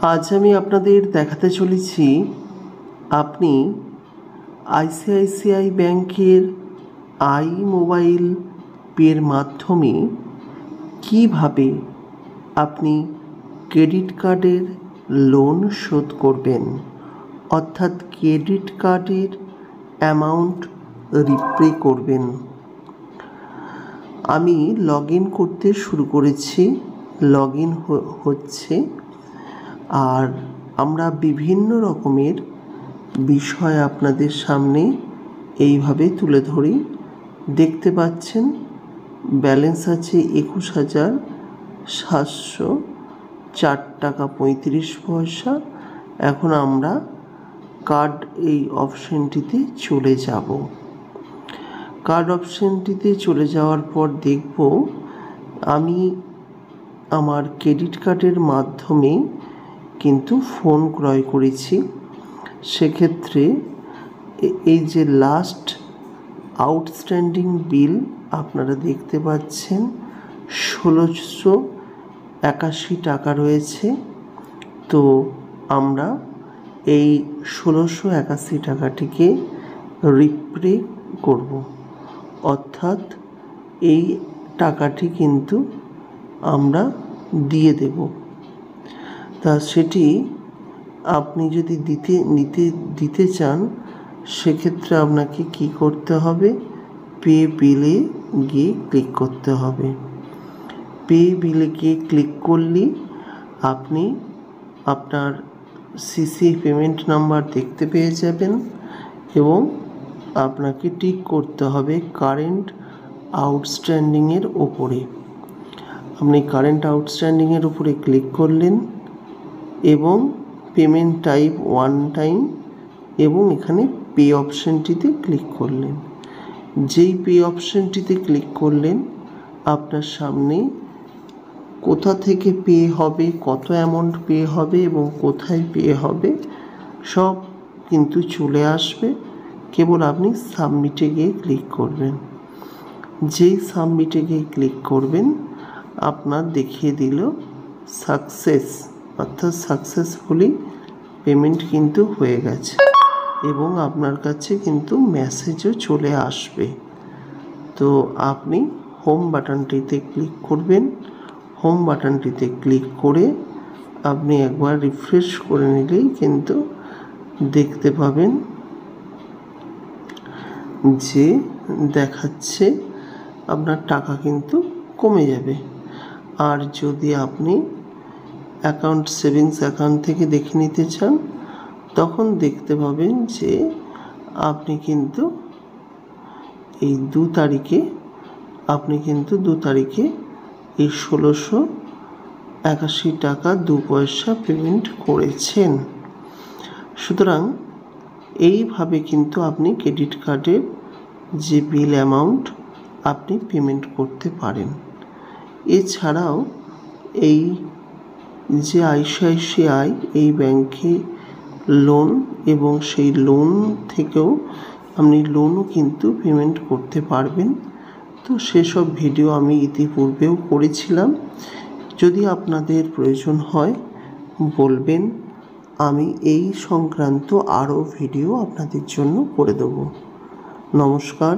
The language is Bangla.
আজ আমি আপনাদের দেখাতে চলেছি আপনি আইসিআইসিআই ব্যাংকের মোবাইল পের মাধ্যমে কিভাবে আপনি ক্রেডিট কার্ডের লোন শোধ করবেন, অর্থাৎ ক্রেডিট কার্ডের অ্যামাউন্ট রিপে করবেন। আমি লগ ইন করতে শুরু করেছি, লগ ইন হচ্ছে। আর আমরা বিভিন্ন রকমের বিষয় আপনাদের সামনে এইভাবে তুলে ধরি। দেখতে পাচ্ছেন ব্যালেন্স আছে 21,704 টাকা 35 পয়সা। এখন আমরা কার্ড এই অপশানটিতে চলে যাব। কার্ড অপশানটিতে চলে যাওয়ার পর দেখব আমি আমার ক্রেডিট কার্ডের মাধ্যমে কিন্তু ফোন ক্রয় করেছি। সেক্ষেত্রে এই যে লাস্ট আউটস্ট্যান্ডিং বিল আপনারা দেখতে পাচ্ছেন 1,681 টাকা রয়েছে। তো আমরা এই 1,681 টাকাটিকে রিপে করব, অর্থাৎ এই টাকাটি কিন্তু আমরা দিয়ে দেব। তা সেটি আপনি যদি দিতে চান, সেক্ষেত্রে আপনাকে কি করতে হবে? পে বিলে গিয়ে ক্লিক করতে হবে। পে বিলে গিয়ে ক্লিক করলে আপনি আপনার সিসি পেমেন্ট নাম্বার দেখতে পেয়ে যাবেন এবং আপনাকে টিক করতে হবে কারেন্ট আউটস্ট্যান্ডিংয়ের ওপরে। আপনি কারেন্ট আউটস্ট্যান্ডিংয়ের উপরে ক্লিক করলেন এবং পেমেন্ট টাইপ ওয়ান টাইম এবং এখানে পে অপশানটিতে ক্লিক করলেন। যেই পে অপশানটিতে ক্লিক করলেন, আপনার সামনে কোথা থেকে পে হবে, কত অ্যামাউন্ট পে হবে এবং কোথায় পে হবে সব কিন্তু চলে আসবে। কেবল আপনি সাবমিটে গিয়ে ক্লিক করবেন। যেই সাবমিটে গিয়ে ক্লিক করবেন, আপনার দেখিয়ে দিল সাকসেস, অর্থাৎ সাকসেসফুলি পেমেন্ট কিন্তু হয়ে গেছে এবং আপনার কাছে কিন্তু মেসেজও চলে আসবে। তো আপনি হোম বাটনটিতে ক্লিক করবেন। হোম বাটনটিতে ক্লিক করে আপনি একবার রিফ্রেশ করে নিলেই কিন্তু দেখতে পাবেন যে দেখাচ্ছে আপনার টাকা কিন্তু কমে যাবে। আর যদি আপনি সেভিংস অ্যাকাউন্ট থেকে দেখে নিতে চান, তখন দেখতে পাবেন যে আপনি কিন্তু এই 2 তারিখে এই 1,681 টাকা 2 পয়সা পেমেন্ট করেছেন। সুতরাং এইভাবে কিন্তু আপনি ক্রেডিট কার্ডের যে বিল অ্যামাউন্ট আপনি পেমেন্ট করতে পারেন। এছাড়াও এই যে আইসিআইসিআই এই ব্যাংকে লোন এবং সেই লোন থেকেও আপনি লোনও কিন্তু পেমেন্ট করতে পারবেন। তো সেসব ভিডিও আমি ইতিপূর্বেও করেছিলাম। যদি আপনাদের প্রয়োজন হয় বলবেন, আমি এই সংক্রান্ত আরও ভিডিও আপনাদের জন্য করে দেব। নমস্কার।